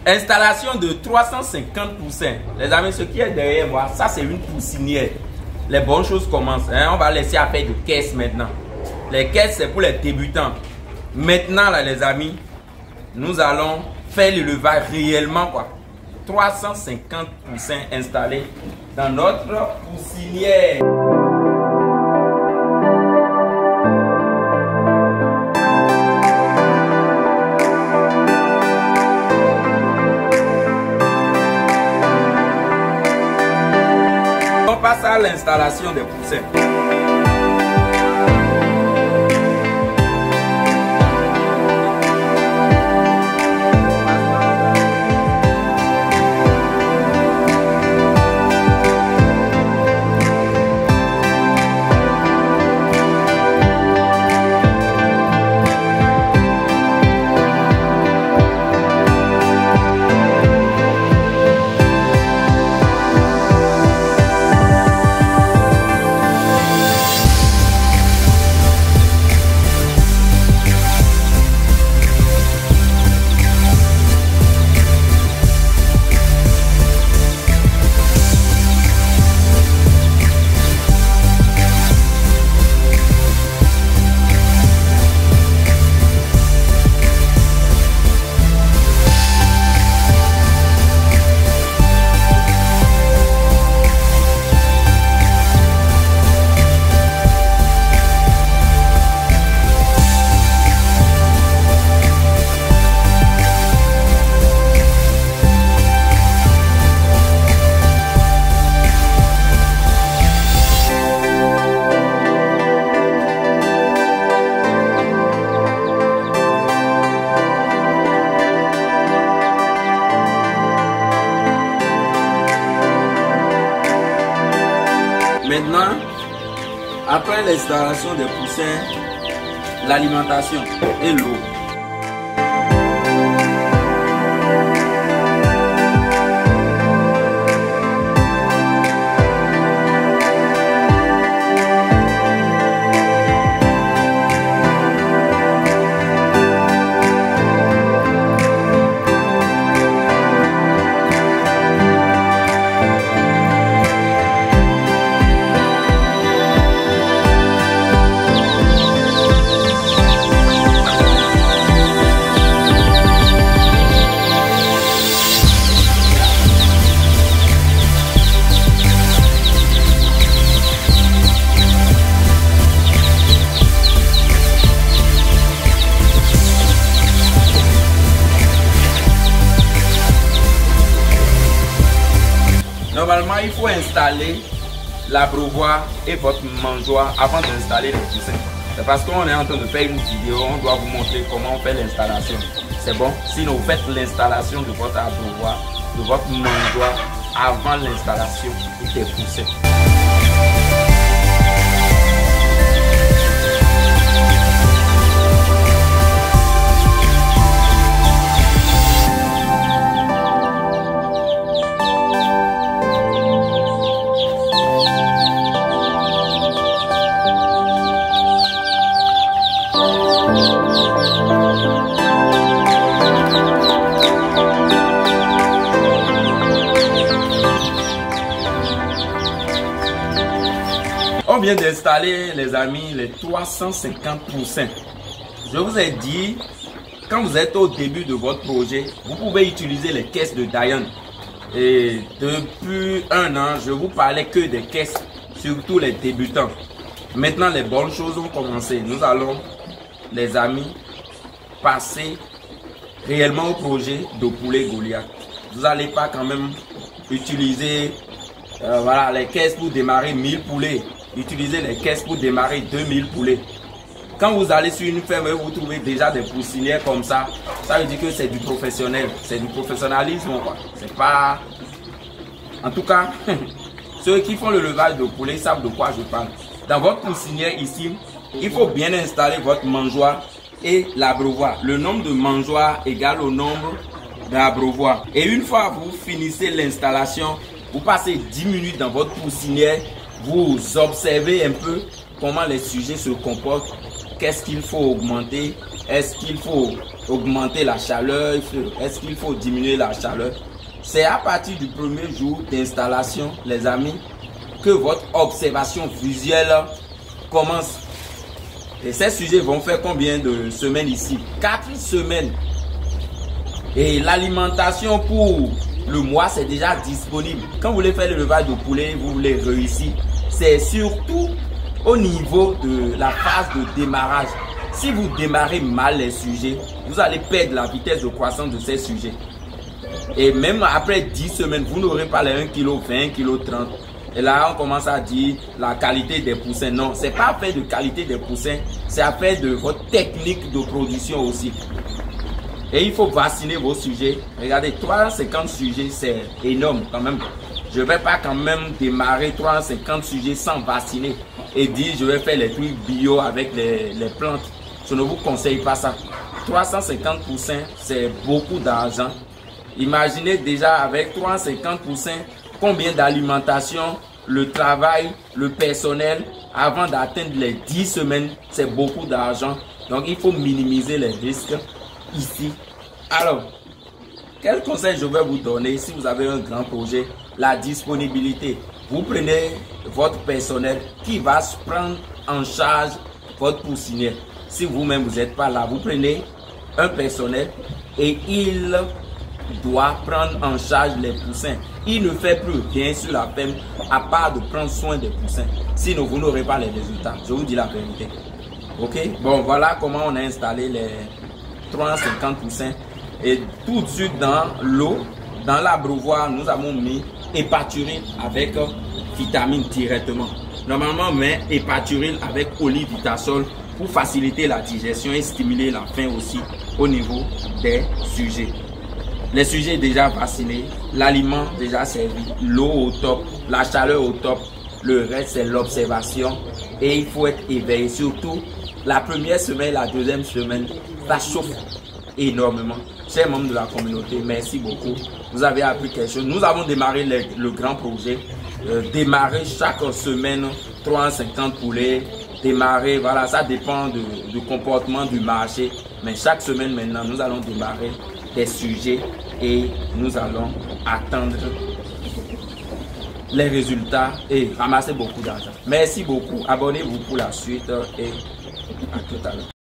Installation de 350%. Les amis, ce qui est derrière moi, ça c'est une poussinière. Les bonnes choses commencent. Hein? On va laisser à faire de caisses maintenant. Les caisses, c'est pour les débutants. Maintenant, là, les amis, nous allons faire l'élevage réellement, quoi. 350% installé dans notre poussinière. On passe à l'installation des poussins. Maintenant, après l'installation des poussins, l'alimentation et l'eau. Normalement, il faut installer l'abreuvoir et votre mangeoire avant d'installer les poussins. C'est parce qu'on est en train de faire une vidéo, on doit vous montrer comment on fait l'installation. C'est bon? Sinon, vous faites l'installation de votre abreuvoir, de votre mangeoire avant l'installation des poussins. On vient d'installer, les amis, les 350 poussins. Je vous ai dit, quand vous êtes au début de votre projet, vous pouvez utiliser les caisses de Diane. Et depuis un an, je vous parlais que des caisses, surtout les débutants. Maintenant, les bonnes choses ont commencé. Nous allons, les amis, passer réellement au projet de poulet Goliath. Vous n'allez pas quand même utiliser voilà, les caisses pour démarrer 1000 poulets. Utilisez les caisses pour démarrer 2000 poulets. Quand vous allez sur une ferme et vous trouvez déjà des poussinières comme ça veut dire que c'est du professionnel, c'est du professionnalisme. C'est pas... En tout cas, ceux qui font le levage de poulets savent de quoi je parle. Dans votre poussinière ici, il faut bien installer votre mangeoire et l'abreuvoir. Le nombre de mangeoires égale au nombre d'abreuvoirs. Et une fois que vous finissez l'installation, vous passez 10 minutes dans votre poussinière. Vous observez un peu comment les sujets se comportent, qu'est-ce qu'il faut augmenter, est-ce qu'il faut augmenter la chaleur? Est-ce qu'il faut diminuer la chaleur? C'est à partir du premier jour d'installation, les amis, que votre observation visuelle commence. Et ces sujets vont faire combien de semaines ici? 4 semaines. Et l'alimentation pour le mois, c'est déjà disponible. Quand vous voulez faire l'élevage de poulet, vous voulez réussir, c'est surtout au niveau de la phase de démarrage. Si vous démarrez mal les sujets, vous allez perdre la vitesse de croissance de ces sujets. Et même après 10 semaines, vous n'aurez pas les 1 kg, 20 kg, 30. Et là, on commence à dire la qualité des poussins. Non, ce n'est pas affaire de qualité des poussins, c'est affaire de votre technique de production aussi. Et il faut vacciner vos sujets. Regardez, 350 sujets, c'est énorme quand même. Je ne vais pas quand même démarrer 350 sujets sans vacciner et dire je vais faire les trucs bio avec les plantes. Je ne vous conseille pas ça. 350 poussins, c'est beaucoup d'argent. Imaginez déjà avec 350 poussins, combien d'alimentation, le travail, le personnel, avant d'atteindre les 10 semaines, c'est beaucoup d'argent. Donc, il faut minimiser les risques ici. Alors, quel conseil je vais vous donner si vous avez un grand projet? La disponibilité. Vous prenez votre personnel qui va se prendre en charge votre poussinière. Si vous-même vous n'êtes pas là, vous prenez un personnel et il doit prendre en charge les poussins. Il ne fait plus rien sur la ferme à part de prendre soin des poussins. Sinon, vous n'aurez pas les résultats. Je vous dis la vérité. Ok? Bon, voilà comment on a installé les 350 poussins. Et tout de suite dans l'eau, dans l'abreuvoir, nous avons mis Hépaturil avec vitamine directement. Normalement, on met Hépaturil avec Olivitasol pour faciliter la digestion et stimuler la faim aussi au niveau des sujets. Les sujets déjà vaccinés, l'aliment déjà servi, l'eau au top, la chaleur au top. Le reste, c'est l'observation et il faut être éveillé. Surtout, la première semaine, la deuxième semaine, ça chauffe énormément. Chers membres de la communauté, merci beaucoup. Vous avez appris quelque chose. Nous avons démarré le grand projet. Démarrer chaque semaine 350 poulets. Démarrer, voilà, ça dépend du comportement du marché. Mais chaque semaine maintenant, nous allons démarrer des sujets et nous allons attendre les résultats et ramasser beaucoup d'argent. Merci beaucoup. Abonnez-vous pour la suite et à tout à l'heure.